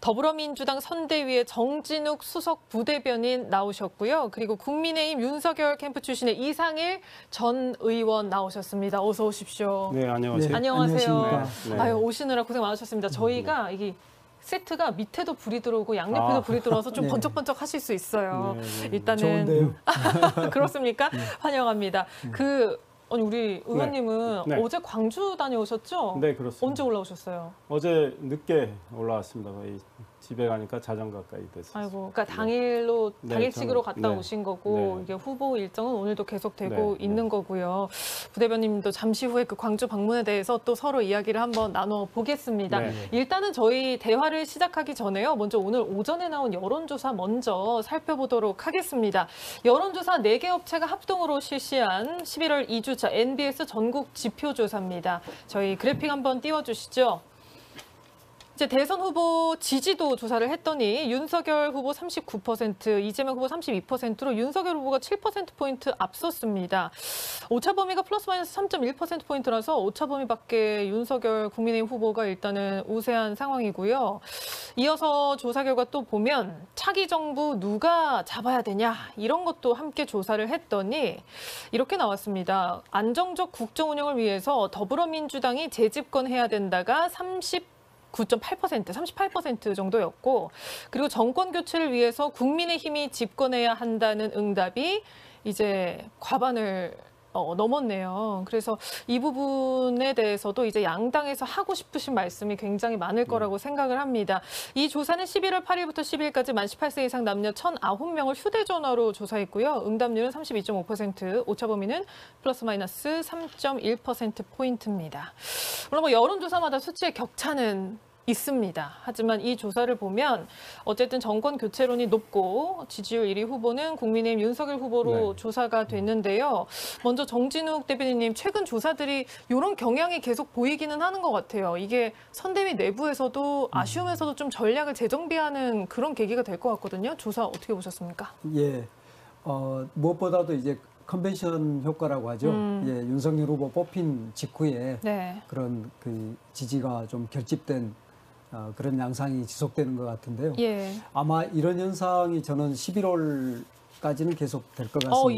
더불어민주당 선대위의 정진욱 수석 부대변인 나오셨고요. 그리고 국민의힘 윤석열 캠프 출신의 이상일 전 의원 나오셨습니다. 어서 오십시오. 네, 안녕하세요. 네, 안녕하세요. 네. 아유, 오시느라 고생 많으셨습니다. 저희가 이게 세트가 밑에도 불이 들어오고 양옆에도 불이 들어와서 좀 번쩍번쩍 하실 수 있어요. 일단은 좋은데요. 그렇습니까? 환영합니다. 아니 우리 의원님은 어제 광주 다녀오셨죠? 네, 그렇습니다. 언제 올라오셨어요? 어제 늦게 올라왔습니다. 거의 집에 가니까 자정 가까이 됐어요. 아이고, 그러니까 당일치기로 갔다 오신 거고 이게 후보 일정은 오늘도 계속되고 있는 거고요. 부대변님도 잠시 후에 그 광주 방문에 대해서 또 서로 이야기를 한번 나눠 보겠습니다. 일단은 저희 대화를 시작하기 전에요. 먼저 오늘 오전에 나온 여론조사 먼저 살펴보도록 하겠습니다. 여론조사 4개 업체가 합동으로 실시한 11월 2주차 NBS 전국 지표조사입니다. 저희 그래픽 한번 띄워주시죠. 이제 대선 후보 지지도 조사를 했더니 윤석열 후보 39%, 이재명 후보 32%로 윤석열 후보가 7%포인트 앞섰습니다. 오차 범위가 플러스 마이너스 3.1%포인트라서 오차 범위 밖에 윤석열 국민의힘 후보가 일단은 우세한 상황이고요. 이어서 조사 결과 또 보면 차기 정부 누가 잡아야 되냐 이런 것도 함께 조사를 했더니 이렇게 나왔습니다. 안정적 국정 운영을 위해서 더불어민주당이 재집권해야 된다가 9.8%, 38% 정도였고, 그리고 정권 교체를 위해서 국민의힘이 집권해야 한다는 응답이 이제 과반을 넘었네요. 그래서 이 부분에 대해서도 이제 양당에서 하고 싶으신 말씀이 굉장히 많을 거라고 생각을 합니다. 이 조사는 11월 8일부터 10일까지 만 18세 이상 남녀 1,009명을 휴대전화로 조사했고요. 응답률은 32.5%, 오차 범위는 플러스 마이너스 3.1%포인트입니다. 물론 뭐 여론조사마다 수치의 격차는 있습니다. 하지만 이 조사를 보면 어쨌든 정권 교체론이 높고 지지율 1위 후보는 국민의힘 윤석열 후보로 조사가 됐는데요. 먼저 정진욱 대변인님, 최근 조사들이 이런 경향이 계속 보이기는 하는 것 같아요. 이게 선대위 내부에서도 아쉬우면서도 좀 전략을 재정비하는 그런 계기가 될 것 같거든요. 조사 어떻게 보셨습니까? 예, 무엇보다도 이제 컨벤션 효과라고 하죠. 예, 윤석열 후보 뽑힌 직후에 그런 그 지지가 좀 결집된 그런 양상이 지속되는 것 같은데요. 아마 이런 현상이 저는 11월까지는 계속 될 것 같습니다.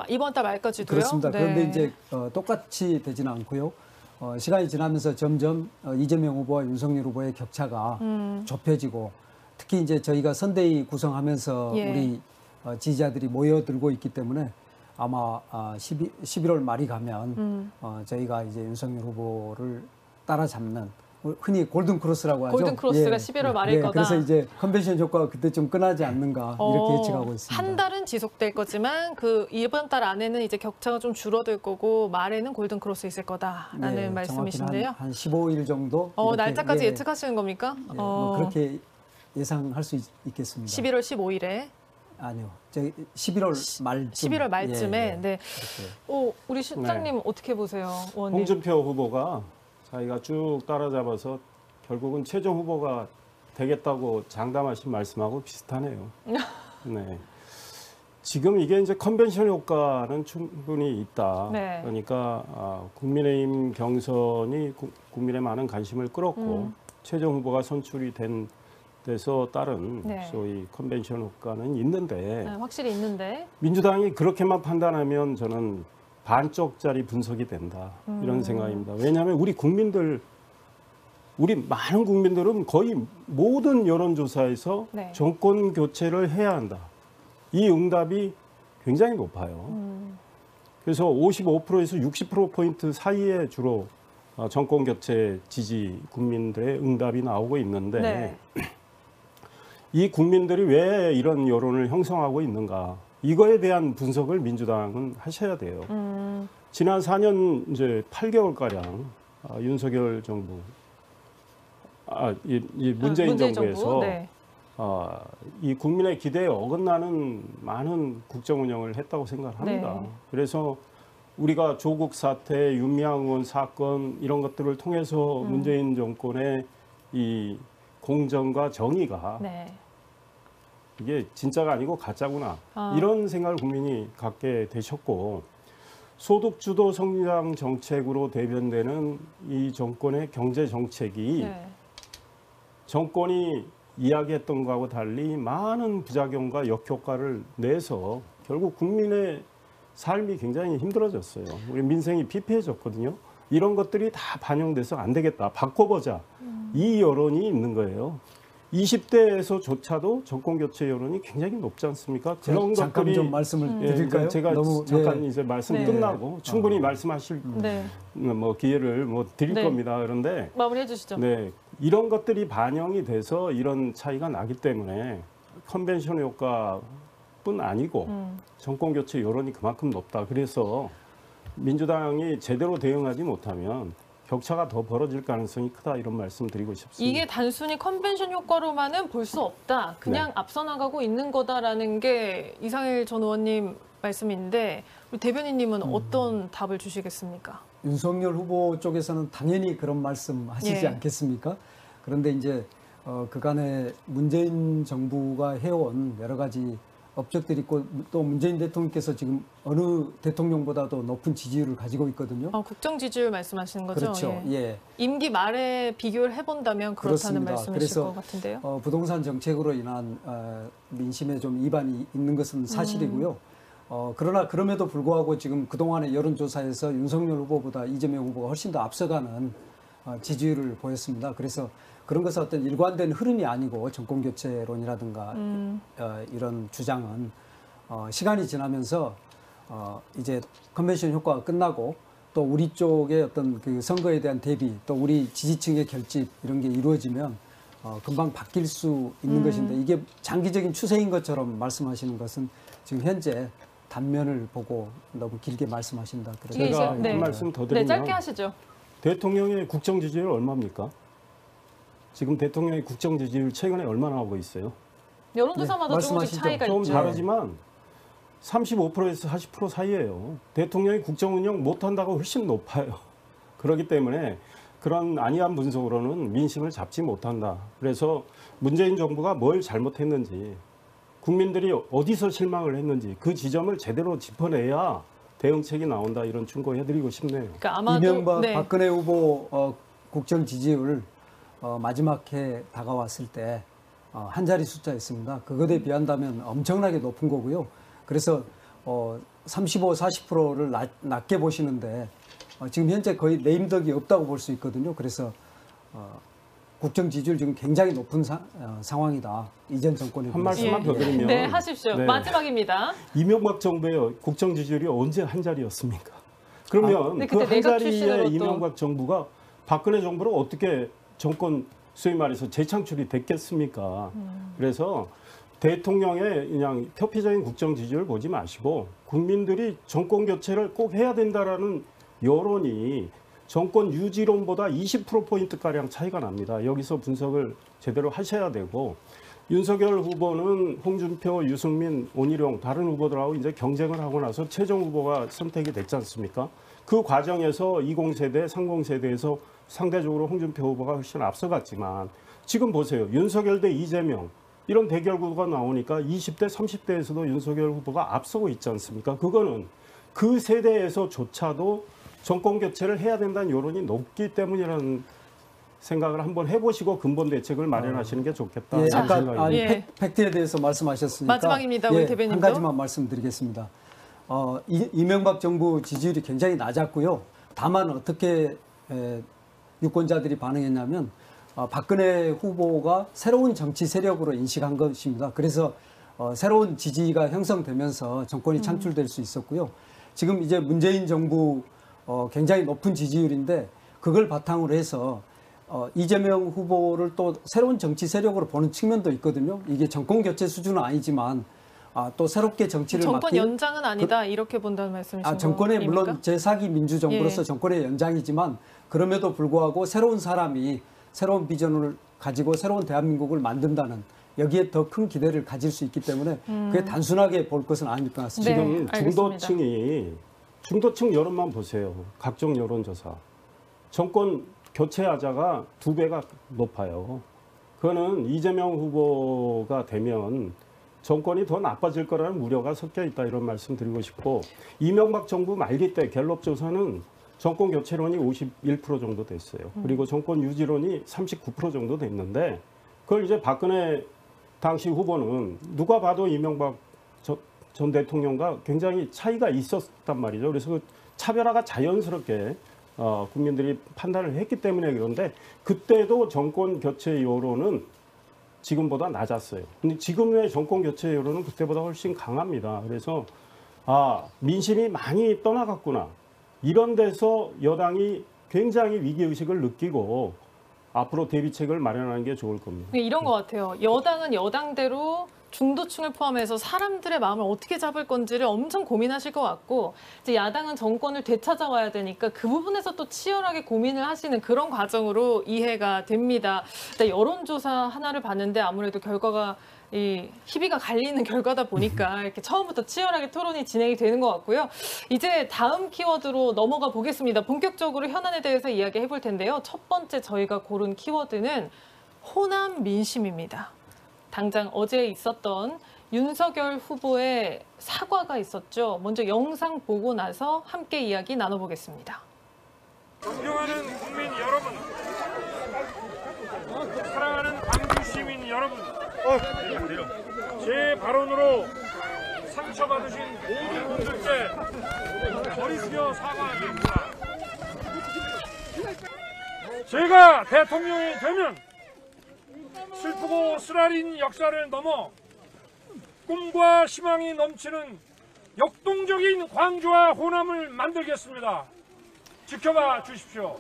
이번 달 말까지도요? 그렇습니다. 그런데 이제 똑같이 되지는 않고요. 시간이 지나면서 점점 이재명 후보와 윤석열 후보의 격차가 좁혀지고, 특히 이제 저희가 선대위 구성하면서 우리 지지자들이 모여들고 있기 때문에 아마 11월 말이 가면 저희가 이제 윤석열 후보를 따라잡는, 흔히 골든크로스라고 하죠. 골든크로스가 11월 말일 거다. 그래서 이제 컨벤션 효과가 그때 좀 끝나지 않는가 이렇게 예측하고 있습니다. 한 달은 지속될 거지만 이번 달 안에는 이제 격차가 좀 줄어들 거고 말에는 골든크로스 있을 거다라는 말씀이신데요. 한 15일 정도. 날짜까지 예측하시는 겁니까? 그렇게 예상할 수 있겠습니다. 11월 15일에. 아니요. 11월 말쯤. 11월 말쯤에. 우리 실장님 어떻게 보세요, 의원님? 홍준표 후보가 자기가 쭉 따라잡아서 결국은 최종 후보가 되겠다고 장담하신 말씀하고 비슷하네요. 네. 지금 이게 이제 컨벤션 효과는 충분히 있다. 그러니까 국민의힘 경선이 국민의 많은 관심을 끌었고 최종 후보가 선출이 된 데서 따른 소위 컨벤션 효과는 있는데, 확실히 있는데, 민주당이 그렇게만 판단하면 저는 반쪽짜리 분석이 된다 이런 생각입니다. 왜냐하면 우리 많은 국민들은 거의 모든 여론조사에서 정권 교체를 해야 한다. 이 응답이 굉장히 높아요. 그래서 55%에서 60%포인트 사이에 주로 정권 교체 지지 국민들의 응답이 나오고 있는데 이 국민들이 왜 이런 여론을 형성하고 있는가, 이거에 대한 분석을 민주당은 하셔야 돼요. 지난 4년 이제 8개월가량 윤석열 정부, 이 문재인 정부에서 이 국민의 기대에 어긋나는 많은 국정 운영을 했다고 생각합니다. 그래서 우리가 조국 사태, 윤미향 사건 이런 것들을 통해서 문재인 정권의 이 공정과 정의가 이게 진짜가 아니고 가짜구나. 이런 생각을 국민이 갖게 되셨고, 소득주도 성장 정책으로 대변되는 이 정권의 경제 정책이 정권이 이야기했던 것하고 달리 많은 부작용과 역효과를 내서 결국 국민의 삶이 굉장히 힘들어졌어요. 우리 민생이 피폐해졌거든요. 이런 것들이 다 반영돼서 안 되겠다. 바꿔보자. 이 여론이 있는 거예요. 20대에서조차도 정권교체 여론이 굉장히 높지 않습니까? 그런 잠깐 것들이 좀 말씀을 드릴까요? 제가 너무, 잠깐 이제 말씀 네. 끝나고 충분히 말씀하실 뭐 기회를 뭐 드릴 겁니다. 그런데 마무리해 주시죠. 네, 이런 것들이 반영이 돼서 이런 차이가 나기 때문에 컨벤션 효과뿐 아니고 정권교체 여론이 그만큼 높다. 그래서 민주당이 제대로 대응하지 못하면 격차가 더 벌어질 가능성이 크다 이런 말씀 드리고 싶습니다. 이게 단순히 컨벤션 효과로만은 볼 수 없다. 그냥 앞서 나가고 있는 거다라는 게 이상일 전 의원님 말씀인데 우리 대변인님은 어떤 답을 주시겠습니까? 윤석열 후보 쪽에서는 당연히 그런 말씀 하시지 예. 않겠습니까? 그런데 이제 그간에 문재인 정부가 해온 여러 가지 업적들이 있고 또 문재인 대통령께서 지금 어느 대통령보다도 높은 지지율을 가지고 있거든요. 국정 지지율 말씀하시는 거죠? 그렇죠. 예. 임기 말에 비교를 해본다면 그렇다는 그렇습니다. 말씀이실 것 같은데요. 부동산 정책으로 인한 민심에 좀 이반이 있는 것은 사실이고요. 그러나 그럼에도 불구하고 지금 그동안의 여론조사에서 윤석열 후보보다 이재명 후보가 훨씬 더 앞서가는 지지율을 보였습니다. 그래서 그런 것은 어떤 일관된 흐름이 아니고 정권교체론이라든가 이런 주장은 시간이 지나면서 이제 컨벤션 효과가 끝나고 또 우리 쪽의 어떤 그 선거에 대한 대비 또 우리 지지층의 결집 이런 게 이루어지면 금방 바뀔 수 있는 것인데 이게 장기적인 추세인 것처럼 말씀하시는 것은 지금 현재 단면을 보고 너무 길게 말씀하신다. 그래서 제가 네. 한 말씀 더 네, 드리면 짧게 하시죠. 대통령의 국정 지지율 얼마입니까? 지금 대통령의 국정 지지율 최근에 얼마나 하고 있어요? 여론조사마다 조금씩 말씀하시죠. 차이가 좀 있죠. 다르지만 35%에서 40% 사이예요. 대통령이 국정 운영 못한다고 훨씬 높아요. 그렇기 때문에 그런 안이한 분석으로는 민심을 잡지 못한다. 그래서 문재인 정부가 뭘 잘못했는지 국민들이 어디서 실망을 했는지 그 지점을 제대로 짚어내야 대응책이 나온다. 이런 충고해드리고 싶네요. 그러니까 아마도 이명박 박근혜 후보 국정 지지율 마지막 해 다가왔을 때 한 자리 숫자였습니다. 그것에 비한다면 엄청나게 높은 거고요. 그래서 35, 40%를 낮게 보시는데 지금 현재 거의 레임덕이 없다고 볼 수 있거든요. 그래서 국정 지지율 지금 굉장히 높은 상황이다. 이전 정권에 한 말씀만 더 드리면 네, 하십시오. 네. 마지막입니다. 이명박 정부의 국정 지지율이 언제 한 자리였습니까? 그러면 그 한 자리에 이명박 정부가 박근혜 정부를 어떻게 정권 소위 말해서 재창출이 됐겠습니까? 그래서 대통령의 그냥 표피적인 국정 지지율 보지 마시고 국민들이 정권 교체를 꼭 해야 된다라는 여론이 정권 유지론보다 20%포인트가량 차이가 납니다. 여기서 분석을 제대로 하셔야 되고 윤석열 후보는 홍준표, 유승민, 원희룡 다른 후보들하고 이제 경쟁을 하고 나서 최종 후보가 선택이 됐지 않습니까? 그 과정에서 20세대, 30세대에서 상대적으로 홍준표 후보가 훨씬 앞서갔지만 지금 보세요. 윤석열 대 이재명 이런 대결 구도가 나오니까 20대, 30대에서도 윤석열 후보가 앞서고 있지 않습니까? 그거는 그 세대에서조차도 정권 교체를 해야 된다는 여론이 높기 때문이라는 생각을 한번 해보시고 근본 대책을 마련하시는 게 좋겠다. 예, 아까 팩트에 대해서 말씀하셨으니까 마지막입니다. 우리 대변인도. 한 가지만 말씀드리겠습니다. 이명박 정부 지지율이 굉장히 낮았고요. 다만 어떻게 유권자들이 반응했냐면 박근혜 후보가 새로운 정치 세력으로 인식한 것입니다. 그래서 새로운 지지가 형성되면서 정권이 창출될 수 있었고요. 지금 이제 문재인 정부 굉장히 높은 지지율인데 그걸 바탕으로 해서 이재명 후보를 또 새로운 정치 세력으로 보는 측면도 있거든요. 이게 정권 교체 수준은 아니지만 또 새롭게 정치를 정권 연장은 아니다 이렇게 본다는 말씀이신가요? 정권의 물론 제4기 민주정부로서 정권의 연장이지만 그럼에도 불구하고 새로운 사람이 새로운 비전을 가지고 새로운 대한민국을 만든다는 여기에 더 큰 기대를 가질 수 있기 때문에 그게 단순하게 볼 것은 아닐 것 같습니다. 지금 중도층 여론만 보세요. 각종 여론조사. 정권 교체하자가 2배가 높아요. 그거는 이재명 후보가 되면 정권이 더 나빠질 거라는 우려가 섞여 있다 이런 말씀 드리고 싶고 이명박 정부 말기 때 갤럽 조사는 정권 교체론이 51% 정도 됐어요. 그리고 정권 유지론이 39% 정도 됐는데 그걸 이제 박근혜 당시 후보는 누가 봐도 이명박 전 대통령과 굉장히 차이가 있었단 말이죠. 그래서 그 차별화가 자연스럽게 국민들이 판단을 했기 때문에 그런데 그때도 정권 교체 여론은 지금보다 낮았어요. 근데 지금의 정권 교체 여론은 그때보다 훨씬 강합니다. 그래서 민심이 많이 떠나갔구나. 이런 데서 여당이 굉장히 위기의식을 느끼고 앞으로 대비책을 마련하는 게 좋을 겁니다. 이런 것 같아요. 여당은 여당대로 중도층을 포함해서 사람들의 마음을 어떻게 잡을 건지를 엄청 고민하실 것 같고 이제 야당은 정권을 되찾아와야 되니까 그 부분에서 또 치열하게 고민을 하시는 그런 과정으로 이해가 됩니다. 여론조사 하나를 봤는데 아무래도 결과가 희비가 갈리는 결과다 보니까 이렇게 처음부터 치열하게 토론이 진행이 되는 것 같고요. 이제 다음 키워드로 넘어가 보겠습니다. 본격적으로 현안에 대해서 이야기해 볼 텐데요. 첫 번째 저희가 고른 키워드는 호남 민심입니다. 당장 어제 있었던 윤석열 후보의 사과가 있었죠. 먼저 영상 보고 나서 함께 이야기 나눠보겠습니다. 존경하는 국민 여러분, 사랑하는 광주 시민 여러분, 제 발언으로 상처받으신 모든 분들께 머리 숙여 사과드립니다. 제가 대통령이 되면 슬프고 쓰라린 역사를 넘어 꿈과 희망이 넘치는 역동적인 광주와 호남을 만들겠습니다. 지켜봐 주십시오.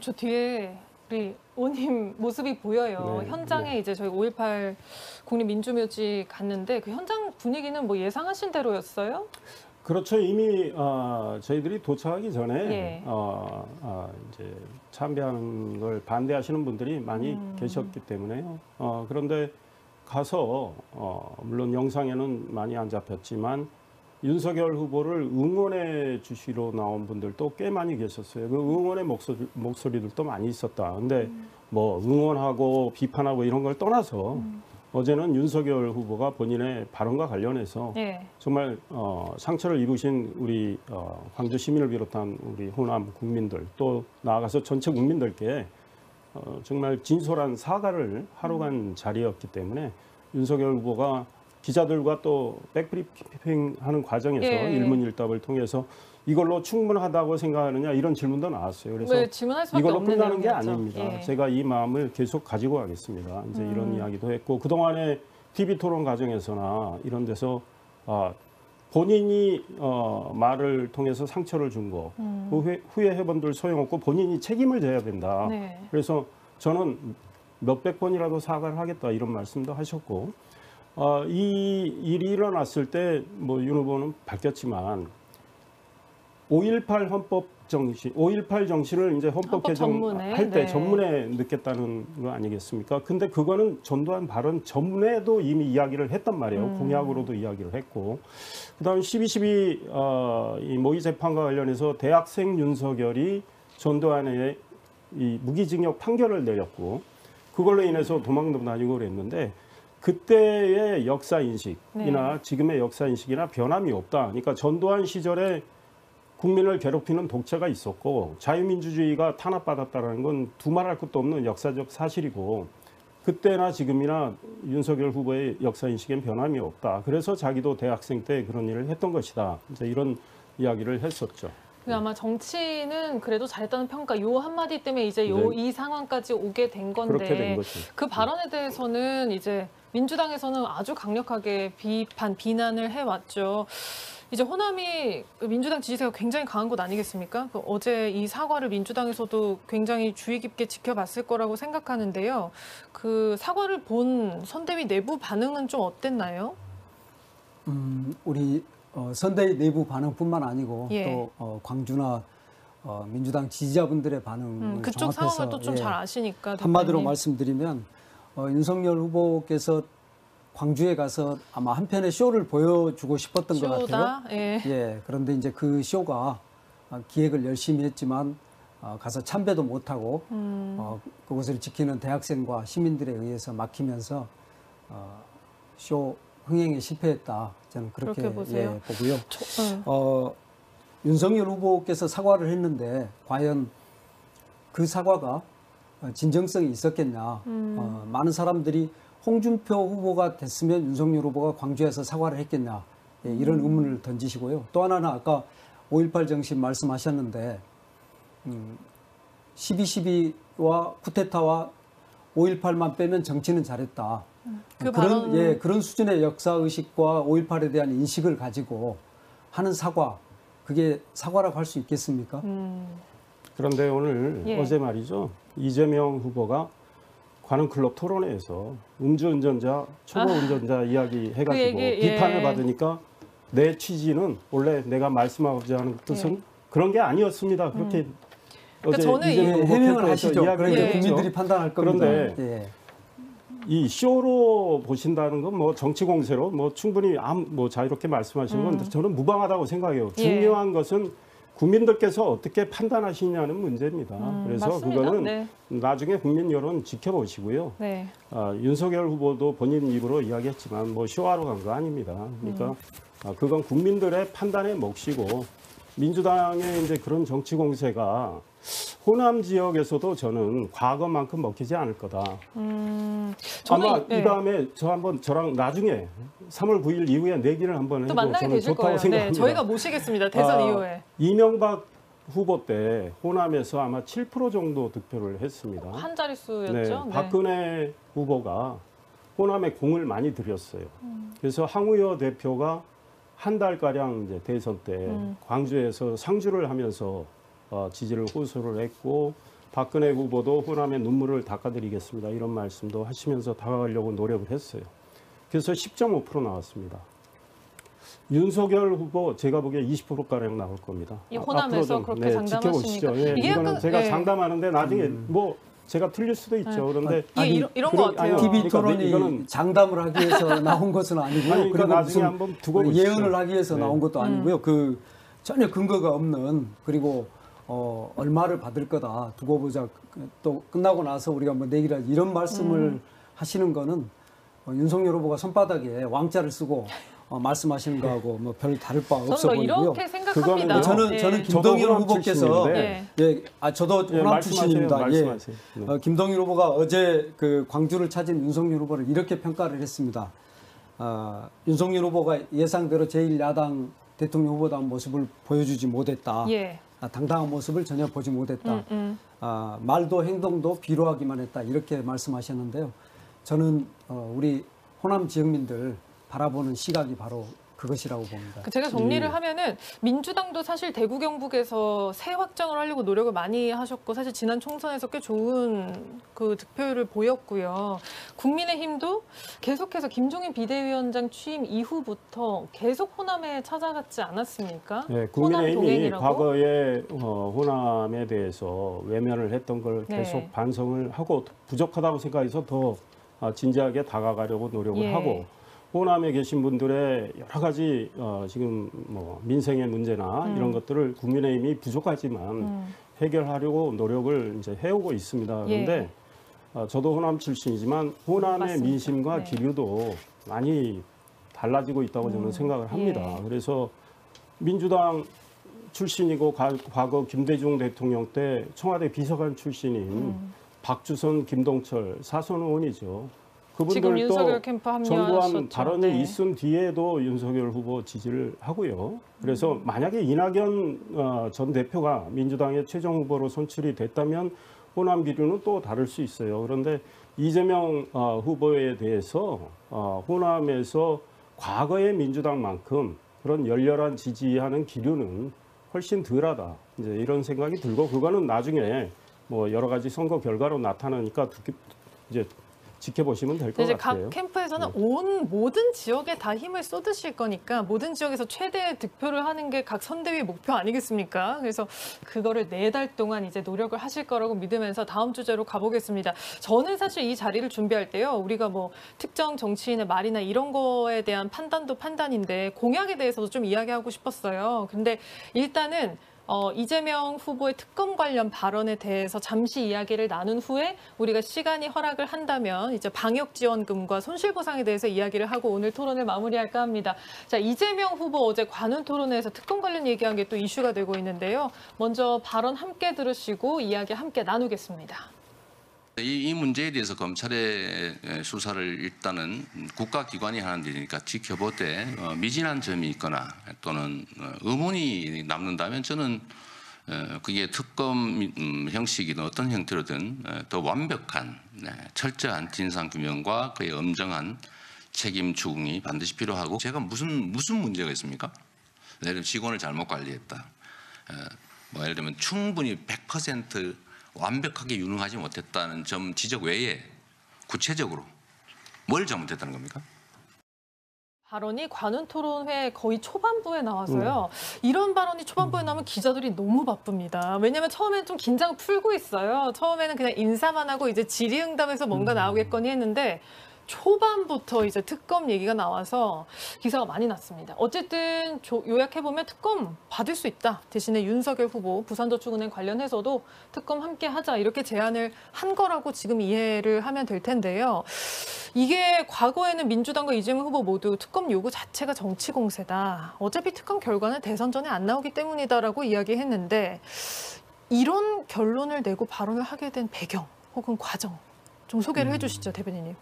저 뒤에 우리 의원님 모습이 보여요. 현장에 이제 저희 5.18 국립민주묘지 갔는데 그 현장 분위기는 뭐 예상하신 대로였어요? 그렇죠. 이미 저희들이 도착하기 전에 이제 참배하는 걸 반대하시는 분들이 많이 계셨기 때문에요. 그런데 가서 물론 영상에는 많이 안 잡혔지만 윤석열 후보를 응원해 주시러 나온 분들도 꽤 많이 계셨어요. 그 응원의 목소리들도 많이 있었다. 근데 뭐 응원하고 비판하고 이런 걸 떠나서 어제는 윤석열 후보가 본인의 발언과 관련해서 정말 상처를 입으신 우리 광주 시민을 비롯한 우리 호남 국민들 또 나아가서 전체 국민들께 정말 진솔한 사과를 하러 간 자리였기 때문에 윤석열 후보가 기자들과 또 백브리핑하는 과정에서 일문일답을 통해서 이걸로 충분하다고 생각하느냐 이런 질문도 나왔어요. 그래서 질문할 수밖에 이걸로 없는 끝나는 게 내용이었죠. 아닙니다. 제가 이 마음을 계속 가지고 가겠습니다. 이제 이런 이야기도 했고 그동안의 TV 토론 과정에서나 이런 데서 본인이 말을 통해서 상처를 준 거, 그 후에 해본들 소용없고 본인이 책임을 져야 된다. 그래서 저는 몇백 번이라도 사과를 하겠다 이런 말씀도 하셨고 이 일이 일어났을 때 뭐 윤 후보는 밝혔지만 5.18 헌법 정신, 5.18 정신을 이제 헌법 개정할 때 전문에 넣겠다는 거 아니겠습니까? 근데 그거는 전두환 발언 전문에도 이미 이야기를 했단 말이에요. 공약으로도 이야기를 했고. 그다음 12.12 이 모의 재판과 관련해서 대학생 윤석열이 전두환의 이 무기징역 판결을 내렸고 그걸로 인해서 도망도 다니고 그랬는데 그때의 역사인식이나 지금의 역사인식이나 변함이 없다. 그러니까 전두환 시절에 국민을 괴롭히는 독재가 있었고 자유민주주의가 탄압받았다는 건 두말할 것도 없는 역사적 사실이고 그때나 지금이나 윤석열 후보의 역사인식엔 변함이 없다. 그래서 자기도 대학생 때 그런 일을 했던 것이다. 이제 이런 이야기를 했었죠. 아마 정치는 그래도 잘했다는 평가 요 한마디 때문에 이제 이 상황까지 오게 된 건데 그렇게 된 거죠. 그 발언에 대해서는 이제 민주당에서는 아주 강력하게 비난을 해왔죠. 이제 호남이 민주당 지지세가 굉장히 강한 곳 아니겠습니까? 어제 이 사과를 민주당에서도 굉장히 주의 깊게 지켜봤을 거라고 생각하는데요. 그 사과를 본 선대위 내부 반응은 좀 어땠나요? 우리 선대위 내부 반응뿐만 아니고 또 광주나 민주당 지지자분들의 반응을 그쪽 종합해서 상황을 또 좀 잘 아시니까 한마디로 대표님. 말씀드리면 윤석열 후보께서 광주에 가서 아마 한편의 쇼를 보여주고 싶었던 것 같아요. 그런데 이제 그 쇼가 기획을 열심히 했지만 가서 참배도 못하고 그곳을 지키는 대학생과 시민들에 의해서 막히면서 쇼 흥행에 실패했다. 저는 그렇게 보고요. 윤석열 후보께서 사과를 했는데 과연 그 사과가 진정성이 있었겠냐. 많은 사람들이 홍준표 후보가 됐으면 윤석열 후보가 광주에서 사과를 했겠냐. 예, 이런 의문을 던지시고요. 또 하나는 아까 5.18 정신 말씀하셨는데 12.12와 쿠데타와 5.18만 빼면 정치는 잘했다. 그런 수준의 역사의식과 5.18에 대한 인식을 가지고 하는 사과, 그게 사과라고 할 수 있겠습니까? 그런데 오늘 어제 말이죠. 이재명 후보가 관훈클럽 토론회에서 음주운전자, 초보운전자 이야기 해가지고 비판을 받으니까 내 취지는 원래 내가 말씀하고자 하는 뜻은 그런 게 아니었습니다. 그렇게 어제 저는 해명을 하시죠. 그러니까 국민들이 판단할 겁니다. 그런데 이 쇼로 보신다는 건 뭐 정치 공세로 뭐 충분히 뭐 자유롭게 말씀하시는 건 저는 무방하다고 생각해요. 중요한 것은 국민들께서 어떻게 판단하시냐는 문제입니다. 그래서 맞습니다. 그거는 나중에 국민 여론 지켜보시고요. 윤석열 후보도 본인 입으로 이야기했지만 뭐 쇼하러 간 거 아닙니다. 그러니까 그건 국민들의 판단에 몫이고 민주당의 이제 그런 정치 공세가 호남 지역에서도 저는 과거만큼 먹히지 않을 거다. 아마 이 다음에 저랑 나중에 3월 9일 이후에 내기를 한번 해도 만나게 저는 되실 좋다고 거예요. 생각합니다. 저희가 모시겠습니다. 대선 이후에. 이명박 후보 때 호남에서 아마 7% 정도 득표를 했습니다. 한 자릿수였죠. 박근혜 후보가 호남에 공을 많이 들였어요. 그래서 황우여 대표가 한 달가량 이제 대선 때 광주에서 상주를 하면서 지지를 호소를 했고 박근혜 후보도 호남의 눈물을 닦아드리겠습니다. 이런 말씀도 하시면서 다가가려고 노력을 했어요. 그래서 10.5% 나왔습니다. 윤석열 후보 제가 보기에 20%가량 나올 겁니다. 이 호남에서 그렇게 장담하시니까. 이거는 제가 장담하는데 나중에 뭐 제가 틀릴 수도 있죠. 그런데 이런 거 같아요. TV 토론이 이거는 장담을 하기 위해서 나온 것은 아니고요. 그러니까 그리고 나중에 한번 두고 예언을 하기 위해서 나온 것도 아니고요. 그 전혀 근거가 없는 그리고 얼마를 받을 거다 두고 보자. 또 끝나고 나서 우리가 뭐 내기라 이런 말씀을 하시는 거는 윤석열 후보가 손바닥에 왕자를 쓰고 말씀하시는 거하고 뭐 별 다를 바 없어 보이고요. 이렇게 생각합니다. 저는 김동연 후보께서 저도 호남 출신입니다. 말씀하세요. 김동연 후보가 어제 그 광주를 찾은 윤석열 후보를 이렇게 평가를 했습니다. 윤석열 후보가 예상대로 제1야당 대통령 후보다운 모습을 보여주지 못했다. 당당한 모습을 전혀 보지 못했다. 말도 행동도 비로하기만 했다. 이렇게 말씀하셨는데요. 저는 우리 호남 지역민들 바라보는 시각이 바로 그것이라고 봅니다. 제가 정리를 하면은 민주당도 사실 대구 경북에서 새 확정을 하려고 노력을 많이 하셨고 사실 지난 총선에서 꽤 좋은 그 득표율을 보였고요. 국민의힘도 계속해서 김종인 비대위원장 취임 이후부터 계속 호남에 찾아갔지 않았습니까? 네, 국민의힘이 과거에 호남에 대해서 외면을 했던 걸 계속 반성을 하고 부족하다고 생각해서 더 진지하게 다가가려고 노력을 하고 호남에 계신 분들의 여러 가지 지금 뭐 민생의 문제나 이런 것들을 국민의힘이 부족하지만 해결하려고 노력을 이제 해오고 있습니다. 그런데 저도 호남 출신이지만 호남의 맞습니다. 민심과 기류도 많이 달라지고 있다고 저는 생각을 합니다. 그래서 민주당 출신이고 과거 김대중 대통령 때 청와대 비서관 출신인 박주선, 김동철 사선 의원이죠. 그분들도 정부안 발언이 있은 뒤에도 윤석열 후보 지지를 하고요. 그래서 만약에 이낙연 전 대표가 민주당의 최종 후보로 선출이 됐다면 호남 기류는 또 다를 수 있어요. 그런데 이재명 후보에 대해서 호남에서 과거의 민주당만큼 그런 열렬한 지지하는 기류는 훨씬 덜하다. 이제 이런 생각이 들고 그거는 나중에 뭐 여러 가지 선거 결과로 나타나니까 이제 지켜보시면 될 것 같아요. 각 캠프에서는 온 모든 지역에 다 힘을 쏟으실 거니까 모든 지역에서 최대 득표를 하는 게 각 선대위 목표 아니겠습니까? 그래서 그거를 4달 동안 이제 노력을 하실 거라고 믿으면서 다음 주제로 가보겠습니다. 저는 사실 이 자리를 준비할 때요. 우리가 뭐 특정 정치인의 말이나 이런 거에 대한 판단도 판단인데 공약에 대해서도 좀 이야기하고 싶었어요. 근데 일단은 이재명 후보의 특검 관련 발언에 대해서 잠시 이야기를 나눈 후에 우리가 시간이 허락을 한다면 이제 방역지원금과 손실보상에 대해서 이야기를 하고 오늘 토론을 마무리할까 합니다. 자, 이재명 후보 어제 관훈 토론회에서 특검 관련 얘기한 게 또 이슈가 되고 있는데요. 먼저 발언 함께 들으시고 이야기 함께 나누겠습니다. 문제에 대해서 검찰의 수사를 일단은 국가기관이 하는 일이니까 지켜보되 미진한 점이 있거나 또는 의문이 남는다면 저는 그게 특검 형식이든 어떤 형태로든 더 완벽한 철저한 진상규명과 그의 엄정한 책임 추궁이 반드시 필요하고 제가 무슨 문제가 있습니까? 예를 들면 직원을 잘못 관리했다. 뭐 예를 들면 충분히 100% 완벽하게 유능하지 못했다는 점 지적 외에 구체적으로 뭘 잘못했다는 겁니까? 발언이 관훈토론회 거의 초반부에 나와서요. 이런 발언이 초반부에 나오면 기자들이 너무 바쁩니다. 왜냐하면 처음에는 좀 긴장 풀고 있어요. 처음에는 그냥 인사만 하고 이제 질의응답에서 뭔가 나오겠거니 했는데 초반부터 이제 특검 얘기가 나와서 기사가 많이 났습니다. 어쨌든 요약해보면 특검 받을 수 있다. 대신에 윤석열 후보 부산저축은행 관련해서도 특검 함께 하자 이렇게 제안을 한 거라고 지금 이해를 하면 될 텐데요. 이게 과거에는 민주당과 이재명 후보 모두 특검 요구 자체가 정치 공세다. 어차피 특검 결과는 대선 전에 안 나오기 때문이다라고 이야기했는데 이런 결론을 내고 발언을 하게 된 배경 혹은 과정 좀 소개를 해주시죠, 대변인님.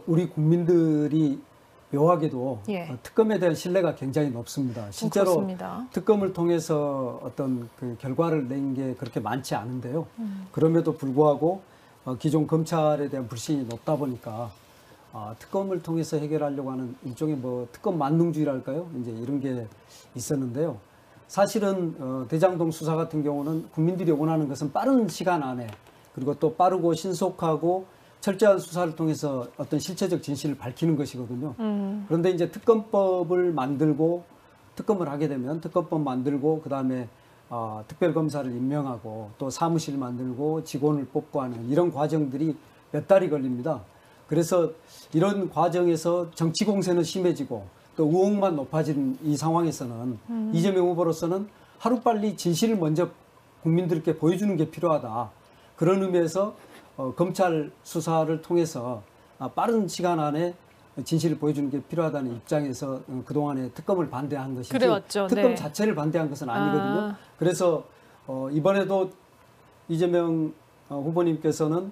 우리 국민들이 묘하게도 예. 특검에 대한 신뢰가 굉장히 높습니다. 실제로 그렇습니다. 특검을 통해서 어떤 그 결과를 낸 게 그렇게 많지 않은데요. 그럼에도 불구하고 기존 검찰에 대한 불신이 높다 보니까 특검을 통해서 해결하려고 하는 일종의 뭐 특검 만능주의랄까요? 이제 이런 게 있었는데요. 사실은 대장동 수사 같은 경우는 국민들이 원하는 것은 빠른 시간 안에 그리고 또 빠르고 신속하고 철저한 수사를 통해서 어떤 실체적 진실을 밝히는 것이거든요. 그런데 이제 특검법을 만들고 특검을 하게 되면 특검법 만들고 그다음에 특별검사를 임명하고 또 사무실 만들고 직원을 뽑고 하는 이런 과정들이 몇 달이 걸립니다. 그래서 이런 과정에서 정치 공세는 심해지고 또 의혹만 높아진 이 상황에서는 이재명 후보로서는 하루빨리 진실을 먼저 국민들께 보여주는 게 필요하다. 그런 의미에서 검찰 수사를 통해서 빠른 시간 안에 진실을 보여주는 게 필요하다는 입장에서 그동안에 특검을 반대한 것이지 그래왔죠. 특검 네. 자체를 반대한 것은 아니거든요. 그래서 이번에도 이재명 후보님께서는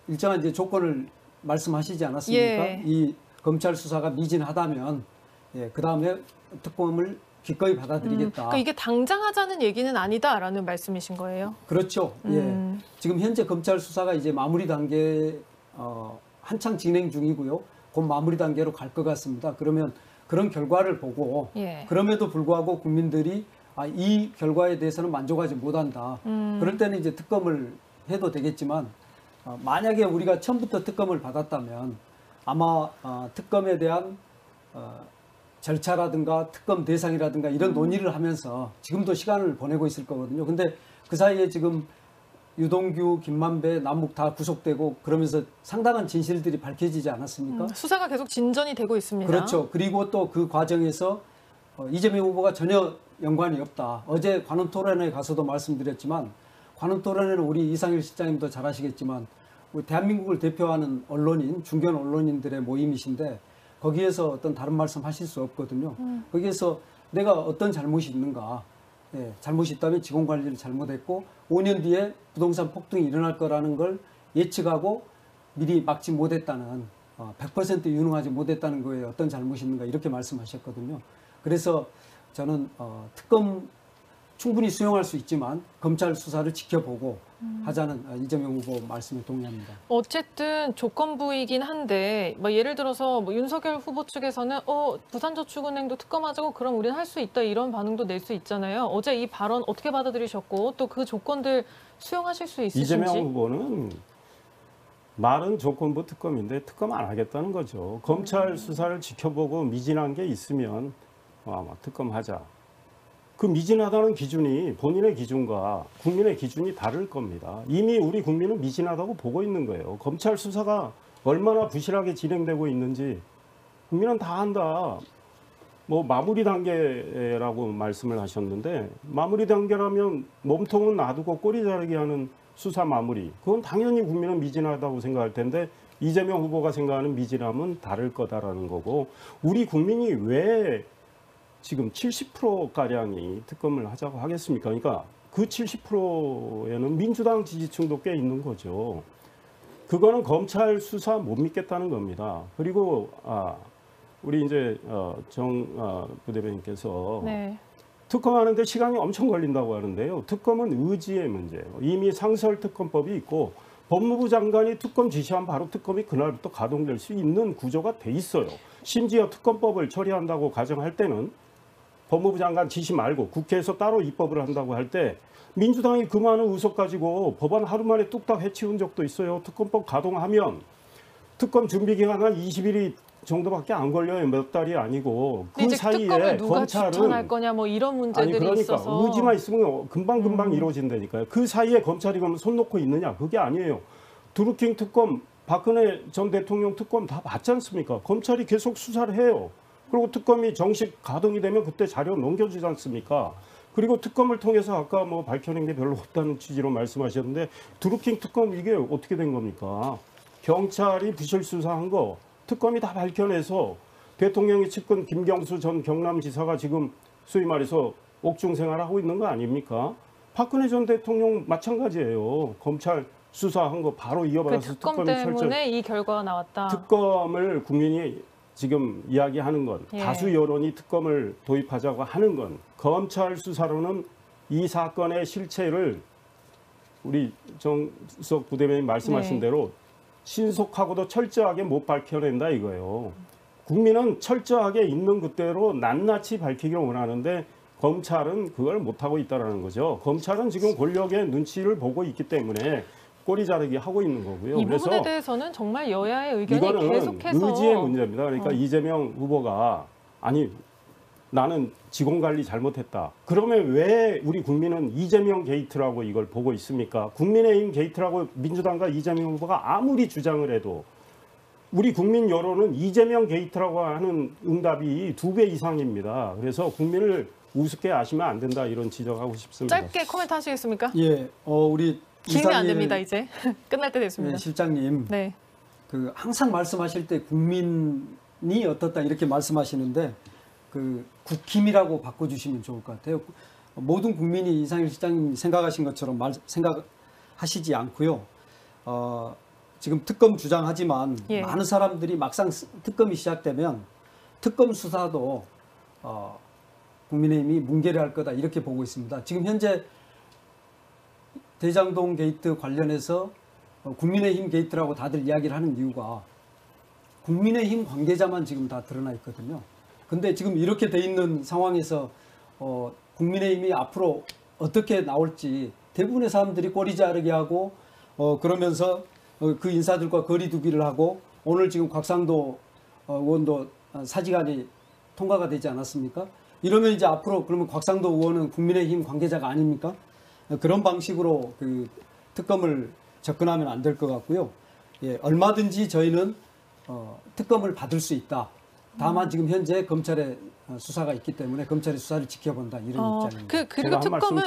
일정한 이제 조건을 말씀하시지 않았습니까? 예. 이 검찰 수사가 미진하다면 그 다음에 특검을 기꺼이 받아들이겠다. 그러니까 이게 당장 하자는 얘기는 아니다라는 말씀이신 거예요? 그렇죠. 예. 지금 현재 검찰 수사가 이제 마무리 단계 한창 진행 중이고요. 곧 마무리 단계로 갈 것 같습니다. 그러면 그런 결과를 보고 예. 그럼에도 불구하고 국민들이 이 결과에 대해서는 만족하지 못한다. 그럴 때는 이제 특검을 해도 되겠지만 만약에 우리가 처음부터 특검을 받았다면 아마 특검에 대한 절차라든가 특검 대상이라든가 이런 논의를 하면서 지금도 시간을 보내고 있을 거거든요. 근데 그 사이에 지금 유동규, 김만배, 남욱 다 구속되고 그러면서 상당한 진실들이 밝혀지지 않았습니까? 수사가 계속 진전이 되고 있습니다. 그렇죠. 그리고 또 그 과정에서 이재명 후보가 전혀 연관이 없다. 어제 관훈토론회에 가서도 말씀드렸지만 관훈토론회는 우리 이상일 실장님도 잘 아시겠지만 우리 대한민국을 대표하는 언론인, 중견 언론인들의 모임이신데 거기에서 어떤 다른 말씀 하실 수 없거든요. 거기에서 내가 어떤 잘못이 있는가. 예, 잘못이 있다면 직원 관리를 잘못했고 5년 뒤에 부동산 폭등이 일어날 거라는 걸 예측하고 미리 막지 못했다는 100% 유능하지 못했다는 거에 어떤 잘못이 있는가 이렇게 말씀하셨거든요. 그래서 저는 특검 충분히 수용할 수 있지만 검찰 수사를 지켜보고 하자는 이재명 후보 말씀에 동의합니다. 어쨌든 조건부이긴 한데 뭐 예를 들어서 뭐 윤석열 후보 측에서는 부산저축은행도 특검하자고 그럼 우리는 할 수 있다 이런 반응도 낼 수 있잖아요. 어제 이 발언 어떻게 받아들이셨고 또 그 조건들 수용하실 수 있으신지? 이재명 후보는 말은 조건부 특검인데 특검 안 하겠다는 거죠. 검찰 수사를 지켜보고 미진한 게 있으면 아마 특검하자. 그 미진하다는 기준이 본인의 기준과 국민의 기준이 다를 겁니다. 이미 우리 국민은 미진하다고 보고 있는 거예요. 검찰 수사가 얼마나 부실하게 진행되고 있는지 국민은 다 안다. 뭐 마무리 단계라고 말씀을 하셨는데 마무리 단계라면 몸통은 놔두고 꼬리 자르기 하는 수사 마무리. 그건 당연히 국민은 미진하다고 생각할 텐데 이재명 후보가 생각하는 미진함은 다를 거다라는 거고 우리 국민이 왜 지금 70%가량이 특검을 하자고 하겠습니까? 그러니까 그 70%에는 민주당 지지층도 꽤 있는 거죠. 그거는 검찰 수사 못 믿겠다는 겁니다. 그리고 우리 이제 정 부대변인께서 네. 특검하는데 시간이 엄청 걸린다고 하는데요. 특검은 의지의 문제예요. 이미 상설특검법이 있고 법무부 장관이 특검 지시하면 바로 특검이 그날부터 가동될 수 있는 구조가 돼 있어요. 심지어 특검법을 처리한다고 가정할 때는 법무부 장관 지시 말고 국회에서 따로 입법을 한다고 할 때 민주당이 그 많은 의석 가지고 법안 하루 만에 뚝딱 해치운 적도 있어요. 특검법 가동하면 특검 준비 기간 한 20일이 정도밖에 안 걸려요. 몇 달이 아니고 그 이제 사이에 특검을 누가 검찰은 추천할 거냐 뭐 이런 문제들이 아니 그러니까 있어서 의지만 있으면 금방 이루어진다니까요. 그 사이에 검찰이 그러면 손 놓고 있느냐? 그게 아니에요. 드루킹 특검, 박근혜 전 대통령 특검 다 맞지 않습니까? 검찰이 계속 수사를 해요. 그리고 특검이 정식 가동이 되면 그때 자료 넘겨주지 않습니까? 그리고 특검을 통해서 아까 뭐 밝혀낸 게 별로 없다는 취지로 말씀하셨는데 드루킹 특검 이게 어떻게 된 겁니까? 경찰이 부실 수사한 거 특검이 다 밝혀내서 대통령이 측근 김경수 전 경남지사가 지금 소위 말해서 옥중 생활하고 있는 거 아닙니까? 박근혜 전 대통령 마찬가지예요. 검찰 수사한 거 바로 이어받아서 그 특검 때문에 이 결과가 나왔다. 특검을 국민이 지금 이야기하는 건 예. 다수 여론이 특검을 도입하자고 하는 건 검찰 수사로는 이 사건의 실체를 우리 정수석 부대변인 말씀하신 네. 대로 신속하고도 철저하게 못 밝혀낸다 이거예요. 국민은 철저하게 있는 그대로 낱낱이 밝히기를 원하는데 검찰은 그걸 못하고 있다는 거죠. 검찰은 지금 권력의 눈치를 보고 있기 때문에 꼬리 자르기 하고 있는 거고요. 이 부분에 그래서 대해서는 정말 여야의 의견이 이거는 계속해서 의지의 문제입니다. 그러니까 이재명 후보가 아니 나는 직원관리 잘못했다. 그러면 왜 우리 국민은 이재명 게이트라고 이걸 보고 있습니까? 국민의힘 게이트라고 민주당과 이재명 후보가 아무리 주장을 해도 우리 국민 여론은 이재명 게이트라고 하는 응답이 2배 이상입니다. 그래서 국민을 우습게 아시면 안 된다 이런 지적하고 싶습니다. 짧게 코멘트 하시겠습니까? 예, 우리 길면 안 이상일, 됩니다. 이제 끝날 때 됐습니다. 예, 실장님, 네. 그 항상 말씀하실 때 국민이 어떻다 이렇게 말씀하시는데 그 국힘이라고 바꿔주시면 좋을 것 같아요. 모든 국민이 이상일 실장님 생각하신 것처럼 생각하시지 않고요. 지금 특검 주장하지만 예. 많은 사람들이 막상 특검이 시작되면 특검 수사도 국민의힘이 뭉개려 할 거다 이렇게 보고 있습니다. 지금 현재 대장동 게이트 관련해서 국민의힘 게이트라고 다들 이야기를 하는 이유가 국민의힘 관계자만 지금 다 드러나 있거든요. 근데 지금 이렇게 돼 있는 상황에서 국민의힘이 앞으로 어떻게 나올지 대부분의 사람들이 꼬리 자르게 하고 그러면서 그 인사들과 거리 두기를 하고 오늘 지금 곽상도 의원도 사직안이 통과가 되지 않았습니까? 이러면 이제 앞으로 그러면 곽상도 의원은 국민의힘 관계자가 아닙니까? 그런 방식으로 그 특검을 접근하면 안 될 것 같고요. 예, 얼마든지 저희는 특검을 받을 수 있다. 다만 지금 현재 검찰의 수사가 있기 때문에 검찰의 수사를 지켜본다 이런 입장입니다. 그리고 특검은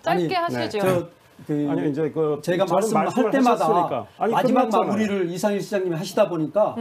짧게 하시죠. 아니 이제 제가 말씀할 때마다 마지막 마무리를 이상일 시장님이 하시다 보니까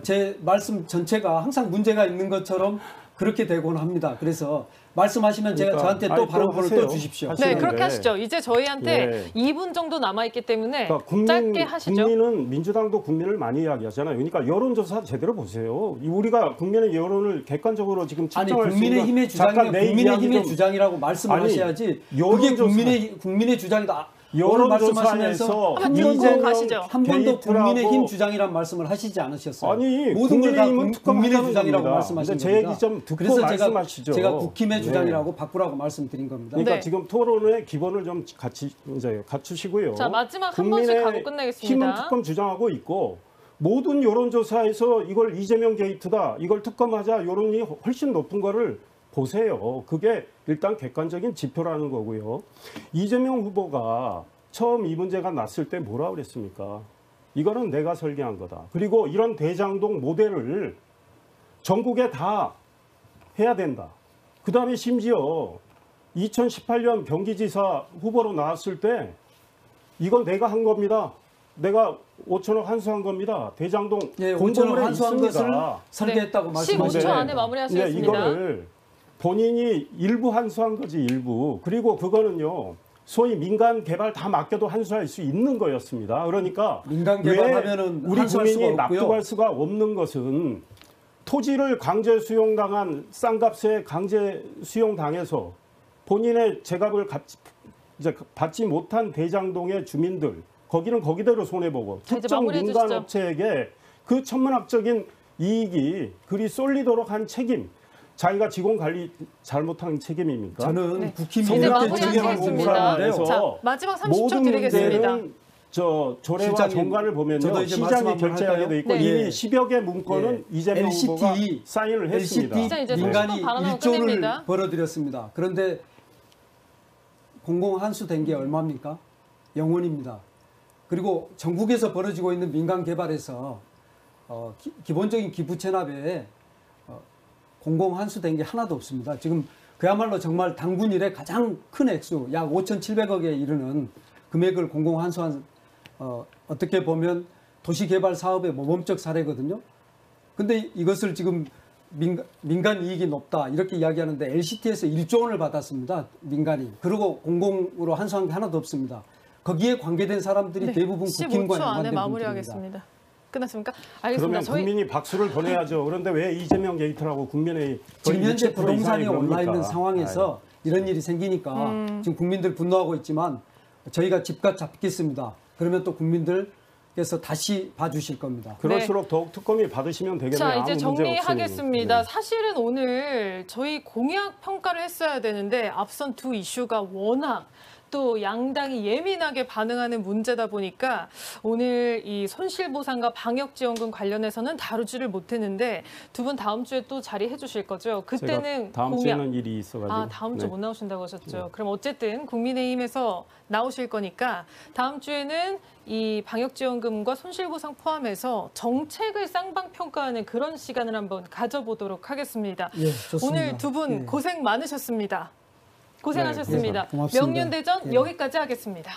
제 말씀 전체가 항상 문제가 있는 것처럼 그렇게 되곤 합니다. 그래서 말씀하시면 제가 저한테 또 발언권을 또 주십시오. 네, 그렇게 하시죠. 이제 저희한테 2분 정도 남아 있기 때문에 그러니까 짧게 하시죠. 국민은 민주당도 국민을 많이 이야기하잖아요. 그러니까 여론조사 제대로 보세요. 우리가 국민의 여론을 객관적으로 지금 측정할 수 있는 국민의힘의 주장이면 국민의힘의 주장이라고 말씀을 하셔야지. 그게 국민의 주장이다. 여론조사에서 한 번도 국민의힘 주장이란 말씀을 하시지 않으셨어요. 아니 모든 걸 다 국민의 주장이라고 겁니다. 말씀하신 제 겁니다. 얘기 좀 듣고 그래서 말씀하시죠. 제가 국힘의 주장이라고 바꾸라고 말씀드린 겁니다. 그러니까 지금 토론의 기본을 좀 같이 이제 갖추시고요. 자, 마지막 한 번씩 가고 끝내겠습니다. 힘은 특검 주장하고 있고 모든 여론조사에서 이걸 이재명 게이트다, 이걸 특검하자 여론이 훨씬 높은 거를 보세요. 그게 일단 객관적인 지표라는 거고요. 이재명 후보가 처음 이 문제가 났을 때 뭐라 그랬습니까? 이거는 내가 설계한 거다. 그리고 이런 대장동 모델을 전국에 다 해야 된다. 그다음에 심지어 2018년 경기지사 후보로 나왔을 때 이건 내가 한 겁니다. 내가 5천억 환수한 겁니다. 대장동 공정을 환수한 것을 설계했다고 말씀하시죠. 15초 안에 마무리하시겠습니다. 이거를 본인이 일부 환수한 거지 일부. 그리고 그거는요. 소위 민간 개발 다 맡겨도 환수할 수 있는 거였습니다. 그러니까 민간 왜 개발하면은 우리 환수할 수가 국민이 없고요. 납득할 수가 없는 것은 토지를 강제 수용당한 싼값에 강제 수용당해서 본인의 재갑을 이제 받지 못한 대장동의 주민들 거기는 거기대로 손해보고 특정 민간 업체에게 그 천문학적인 이익이 그리 쏠리도록 한 책임 자기가 직원 관리 잘못한 책임입니까? 저는 네. 국힘이렇게 이제 마무리하겠습니다. 자, 마지막 30초 모든 드리겠습니다. 문제는 조례와 실장님, 정관을 보면요. 저도 이제 시장이 말씀 결재하게 한번 돼 있고 할까요? 이미 네. 10여 개 문건은 이재명 후보가 사인을 했습니다. LCT 이제 민간이 30분 1조를 끝냅니다. 벌어들였습니다. 그런데 공공 환수된 게 얼마입니까? 0원입니다. 그리고 전국에서 벌어지고 있는 민간 개발에서 기본적인 기부 체납에 공공 환수된 게 하나도 없습니다. 지금 그야말로 정말 당군 이래 가장 큰 액수, 약 5,700억에 이르는 금액을 공공 환수한 어떻게 보면 도시개발 사업의 모범적 사례거든요. 근데 이것을 지금 민간 이익이 높다 이렇게 이야기하는데 LCT에서 1조 원을 받았습니다. 민간이. 그리고 공공으로 환수한 게 하나도 없습니다. 거기에 관계된 사람들이 네, 대부분 15초 국힘과 안에 연관된 분들입니다. 마무리하겠습니다. 끝났습니까? 알겠습니다. 그러면 국민이 박수를 보내야죠. 그런데 왜 이재명 게이트라고 국민의 지금 현재 60% 부동산이 이상이 올라 있는 그럽니까? 상황에서 이런 일이 생기니까 지금 국민들 분노하고 있지만 저희가 집값 잡겠습니다. 그러면 또 국민들께서 다시 봐주실 겁니다. 그럴수록 더욱 특검이 받으시면 되겠네요. 자, 이제 아무 문제 정리하겠습니다. 없으니. 사실은 오늘 저희 공약 평가를 했어야 되는데 앞선 두 이슈가 워낙 또 양당이 예민하게 반응하는 문제다 보니까 오늘 이 손실보상과 방역지원금 관련해서는 다루지를 못했는데 두 분 다음 주에 또 자리해 주실 거죠? 그때는 다음 공약. 주에는 일이 있어가지고. 아, 다음 주 네. 못 나오신다고 하셨죠. 그럼 어쨌든 국민의힘에서 나오실 거니까 다음 주에는 이 방역지원금과 손실보상 포함해서 정책을 쌍방평가하는 그런 시간을 한번 가져보도록 하겠습니다. 예, 좋습니다. 오늘 두 분 예. 고생 많으셨습니다. 고생하셨습니다. 네, 고맙습니다. 명륜대전 예. 여기까지 하겠습니다.